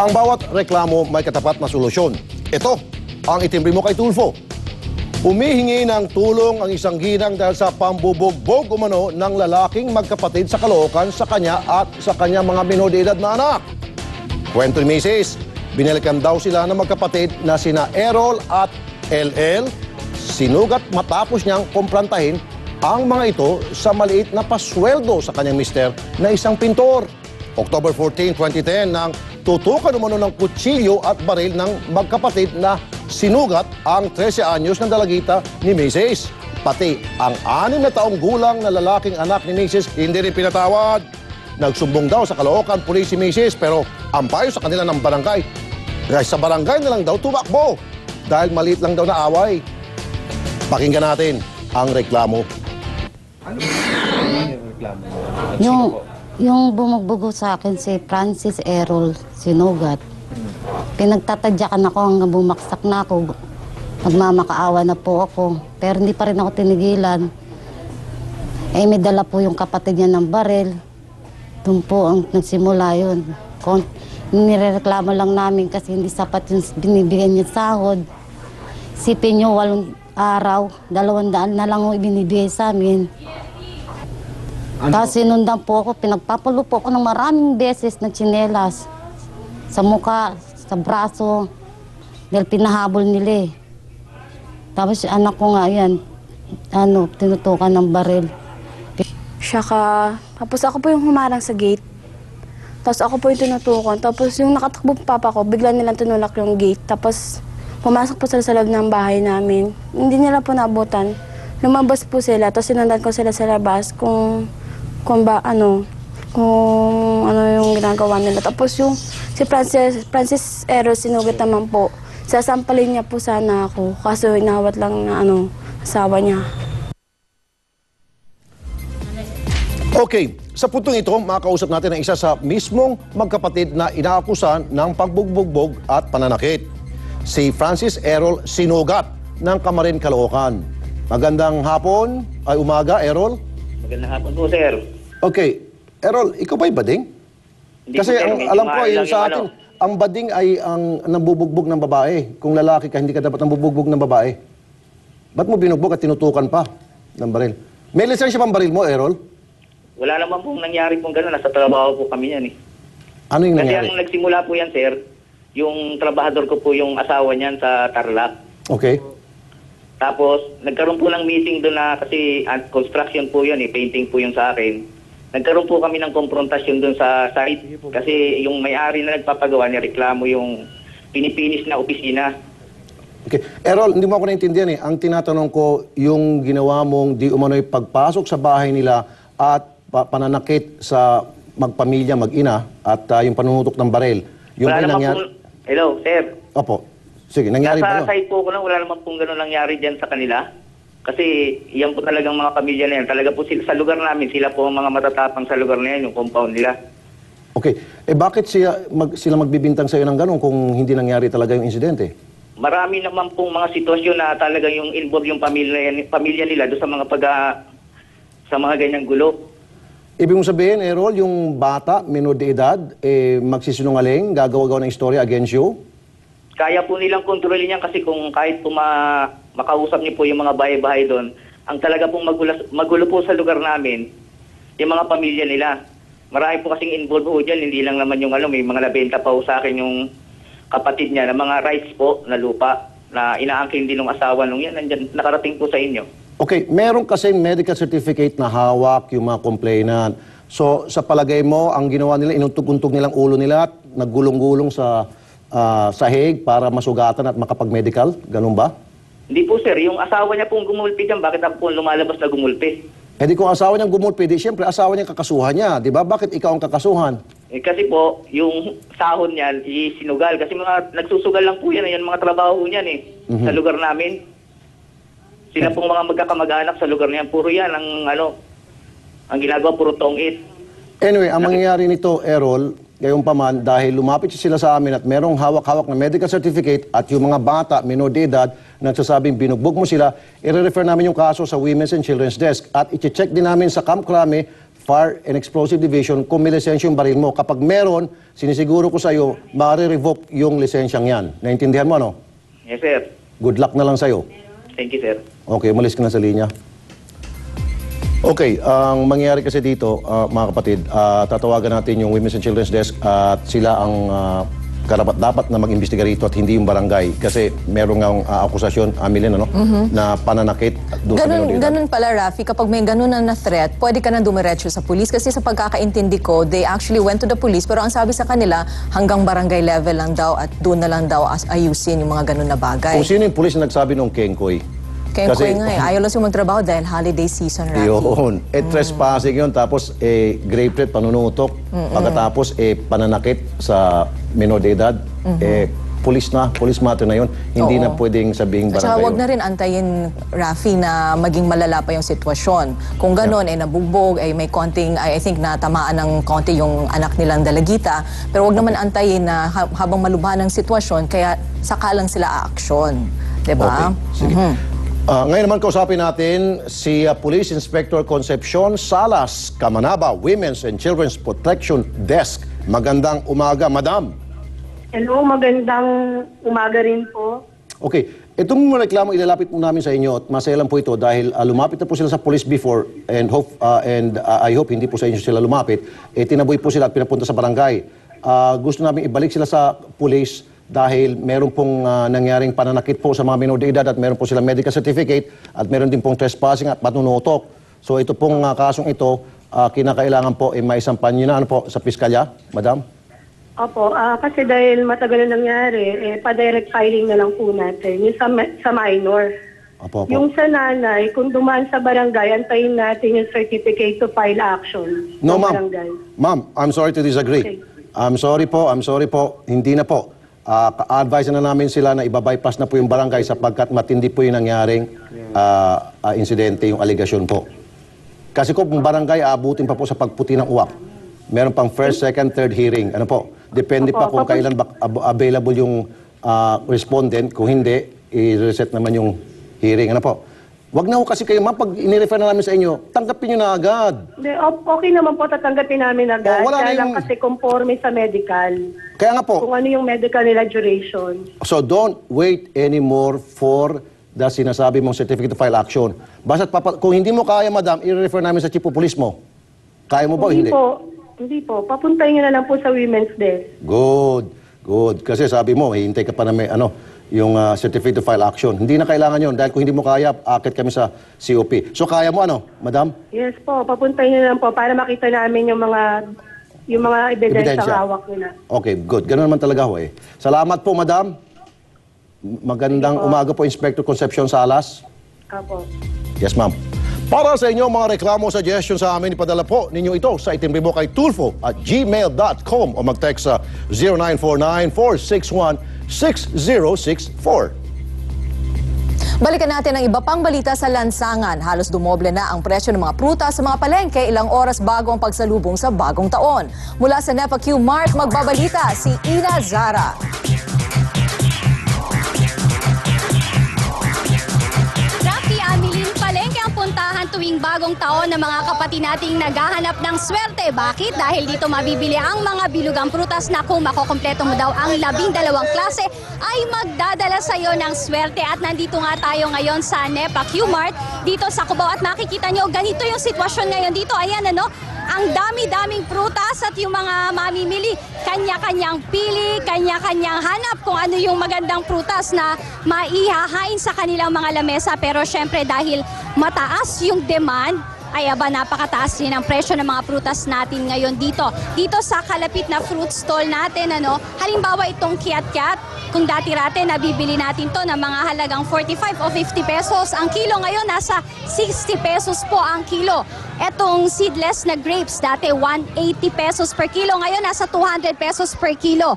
Ang bawat reklamo may katapat na solusyon. Ito ang itimbre mo kay Tulfo. Humihingi ng tulong ang isang ginang dahil sa pambubugbog umano ng lalaking magkapatid sa Caloocan sa kanya at sa kanyang mga menor de edad na anak. Kwento ni Mrs., binalikan daw sila ng magkapatid na sina Errol at LL. Sinugat matapos niyang kumprantahin ang mga ito sa maliit na pasweldo sa kanyang mister na isang pintor. October 14, 2010, nang tutukan umano ng kutsilyo at baril ng magkapatid na sinugat ang 13 anyos na dalagita ni Mrs. Pati ang 6 na taong gulang na lalaking anak ni Mrs. hindi rin pinatawad. Nagsumbong daw sa Caloocan Police si Mrs. pero ang payo sa kanila ng barangay. Kaya sa barangay na lang daw tumakbo dahil maliit lang daw na away. Pakinggan natin ang reklamo. Ano yung reklamo? Yung bumagbugo sa akin si Francis Errol Sinugat. Pinagtatadyakan ako hanggang bumaksak na ako. Nagmamakaawa na po ako. Pero hindi pa rin ako tinigilan. Eh, may dala po yung kapatid niya ng baril. Doon po ang nagsimula yun. Nirereklamo lang namin kasi hindi sapat yung binibigyan niya sahod. Sipin niyo, 8 araw, 200 na lang yung ibinibigay sa amin. Tapos sinundan po ako, pinagpapulo po ako ng maraming beses na tsinelas. Sa mukha, sa braso, dahil pinahabol nila eh. Tapos anak ko nga yan, tinutukan ng baril. Tapos ako po yung humarang sa gate. Tapos ako po yung tinutukan. Tapos yung nakatakbo papa ko, bigla nilang tinulak yung gate. Tapos pumasok po sila sa loob ng bahay namin. Hindi nila po naabutan. Lumabas po sila, tapos sinundan ko sila sa labas kung ano yung ginagawa nila. Tapos yung si Francis Errol Sinugat naman po, sasampalin niya po sana ako. Kaso inawat lang na asawa niya. Okay, sa puntong ito, makakausap natin ang isa sa mismong magkapatid na inaakusan ng pagbugbog at pananakit. Si Francis Errol Sinugat ng Camarin, Caloocan. Magandang hapon, ay umaga, Errol. Magandang hapon po, sir. Okay, Errol, ikaw ba'y bading? Hindi Kasi po, sir, ang medyo alam ko mahal ay lang sa yung atin, ang bading ay ang nambubugbog ng babae. Kung lalaki ka, hindi ka dapat nambubugbog ng babae. Ba't mo binugbog at tinutukan pa ng baril? May lisensya pang baril mo, Errol? Wala naman pong nangyari pong gano'n. Nasa trabaho po kami yan eh. Ano yung Kasi nangyari? ang nagsimula po yan, sir, yung trabahador ko po yung asawa niyan sa Tarlac. Okay. Tapos, nagkaroon po ng meeting doon na kasi construction po yun eh, painting po yung sa akin. Nagkaroon po kami ng konfrontasyon doon sa site kasi yung may-ari na nagpapagawa niya reklamo yung pinipinis na opisina. Okay. Errol, hindi mo ako naintindihan eh. Ang tinatanong ko, yung ginawa mong di umano'y pagpasok sa bahay nila at pananakit sa magpamilya, mag-ina at yung panunutok ng baril. Yung Wala naman nangyari... pong... Hello, sir. Opo. Sige, nangyari ba Nasa yun? site po ko lang, wala naman pong gano'n nangyari dyan sa kanila. Kasi yan po talagang mga pamilya na yan. Talaga po sila, sa lugar namin, sila po ang mga matatapang sa lugar na yan, yung compound nila. Okay. Eh bakit sila magbibintang sa'yo ng gano'n kung hindi nangyari talaga yung insidente? Marami naman pong mga sitwasyon na talagang yung involved yung pamilya nila doon sa mga sa mga ganyang gulo. Ibig mong sabihin, Errol, yung bata, menor de edad, magsisinungaling, gagawa-gawa ng istorya against you? Kaya po nilang kontrolin yan kasi kung kahit po makausap niyo po yung mga bahay-bahay doon, ang talaga pong magulo po sa lugar namin, yung mga pamilya nila. Marami po kasing involved po dyan, hindi lang naman yung may mga nabenta pa po sa akin yung kapatid niya na mga rights po na lupa na inaangkin din ng asawa nung yan, nandyan, nakarating po sa inyo. Okay, meron kasi medical certificate na hawak yung mga complainant. So, sa palagay mo, ang ginawa nila, inuntog-untog nilang ulo nila at naggulong-gulong sa sahig para masugatan at makapag-medical? Ganun ba? Hindi po sir, yung asawa niya pong gumulpi dyan, bakit ang po lumalabas na gumulpi? Eh di kung asawa niyang gumulpi, di siyempre asawa niyang kakasuhan niya, di ba? Bakit ikaw ang kakasuhan? Eh, kasi po, yung sahod niyan, isinugal. Kasi mga nagsusugal lang po yan, yan mga trabaho niyan eh, sa lugar namin. Sila pong mga magkakamag-anak sa lugar niyan, puro yan, ang ginagawa, puro tong-it. Anyway, ang mangyayari nito, Errol, gayon pa man, dahil lumapit sila sa amin at merong hawak-hawak na medical certificate at yung mga bata, menor de edad, nagsasabing binugbog mo sila, i-refer namin yung kaso sa Women's and Children's Desk at i-check din namin sa Camp Crame Fire and Explosive Division kung may lisensya yung baril mo. Kapag meron, sinisiguro ko sa iyo, ma-revoke yung lisensyang yan. Naintindihan mo, ano? Yes, sir. Good luck na lang sa iyo. Thank you, sir. Okay, umalis ka na sa linya. Okay, ang mangyayari kasi dito, mga kapatid, tatawagan natin yung Women's and Children's Desk at sila ang karapat-dapat na mag-imbestiga rito at hindi yung barangay. Kasi meron nga akusasyon, Amilin, ano, na pananakit doon sa minor de edad. Ganun pala, Rafi, kapag may ganun na threat, pwede ka na dumiretso sa police. Kasi sa pagkakaintindi ko, they actually went to the police. Pero ang sabi sa kanila, hanggang barangay level lang daw at doon na lang daw ayusin yung mga ganun na bagay. Kung sino yung pulis na nagsabi nung Kengkoy? Kaya ko nga eh, ayaw lang siya magtrabaho dahil holiday season, Rafi. Yun. Trespassing yun. Tapos, grave threat, panunutok. Pagkatapos, pananakit sa minor de edad. Police matter na yun. Hindi na pwedeng sabihing At barangay saka yun. wag na rin antayin, Rafi, na maging malala pa yung sitwasyon. Kung gano'n, nabugbog, may konting, I think, natamaan ng konti yung anak nilang dalagita. Pero wag naman antayin na habang malubha ng sitwasyon, kaya saka lang sila aaksyon. Diba? Okay. Sige. Ngayon naman kausapin natin si Police Inspector Concepcion Salas Kamanaba, Women's and Children's Protection Desk. Magandang umaga, Madam. Hello, magandang umaga rin po. Okay, itong mga reklamo ilalapit po namin sa inyo at masaya lang po ito dahil lumapit na po sila sa police before and I hope hindi po sa inyo sila lumapit. Tinaboy po sila at pinapunta sa barangay. Gusto namin ibalik sila sa police dahil meron pong nangyaring pananakit po sa mga minor de edad at meron po silang medical certificate at meron din pong trespassing at patunutok. So ito pong kasong ito, kinakailangan po maisampan nyo na po sa piskalya, Madam? Opo, kasi dahil matagal na nangyari, pa-direct filing na lang po natin. Yung sa minor. Opo. Yung sa nanay, kung dumaan sa barangay, antayin natin yung certificate to file action. No, ng ma'am. barangay. Ma'am, I'm sorry to disagree. Okay. I'm sorry po. Hindi na po. Advise na namin sila na ibabypass na po yung barangay sapagkat matindi po yung nangyaring insidente, yung aligasyon po. Kasi kung barangay, aabutin pa po sa pagputi ng uwak. Meron pang first, second, third hearing. Ano po? Depende pa kung kailan available yung respondent. Kung hindi, i-reset naman yung hearing. Ano po? Wag na ho kasi kayo, ma'am, pag inirefer na namin sa inyo, tanggapin nyo na agad. Hindi, okay naman po, tatanggapin namin agad. Wala na Kaya lang yung- kasi conforme sa medical. Kaya nga po, Kung ano yung medical nila duration. so don't wait anymore for the sinasabi mong certificate to file action. Basta kung hindi mo kaya, madam, i-refer namin sa chief of police mo. Kaya mo ba o hindi? Hindi po. Papuntahin nyo na lang po sa women's desk. Good. Kasi sabi mo, hihintay ka pa na may yung certificate to file action. Hindi na kailangan yun dahil kung hindi mo kaya, akit kami sa COP. So kaya mo madam? Yes po, papuntahin nyo na lang po para makita namin yung mga ebidensya Ebidensya. hawak nila. Okay, good. Ganun naman talaga ho eh. Salamat po, madam. Magandang umaga po, Inspector Concepcion Salas. Apo. Yes, ma'am. Para sa inyo mga reklamo, suggestion sa amin, ipadala po ninyo ito sa itimbribo kay tulfo@gmail.com o mag-text sa 0949-461-6064. Balikan natin ang iba pang balita sa lansangan. Halos dumoble na ang presyo ng mga prutas sa mga palengke ilang oras bago ang pagsalubong sa bagong taon. Mula sa Nepa Q Mart, magbabalita si Ina Zara. Rafi, Amilin, palengke ang puntahan tuwing bagong taon ng mga kapatid nating naghahanap ng swerte. Bakit? Dahil dito mabibili ang mga bilugang prutas na kung makokompleto mo daw ang 12 klase ay magdadala sa iyo ng swerte. At nandito nga tayo ngayon sa Nepa Q Mart dito sa Cubao at makikita nyo ganito yung sitwasyon ngayon dito. Ayan ang dami-daming prutas at yung mga mamimili, kanya-kanyang pili, kanya-kanyang hanap kung ano yung magandang prutas na maihahain sa kanilang mga lamesa. Pero syempre dahil mataas yung demand, ay napakataas rin ang presyo ng mga prutas natin ngayon dito. Dito sa kalapit na fruit stall natin, halimbawa itong kiat-kiat, kung dati-rate nabibili natin to ng mga halagang 45 o 50 pesos. Ang kilo ngayon nasa 60 pesos po ang kilo. Etong seedless na grapes, dati 180 pesos per kilo, ngayon nasa 200 pesos per kilo.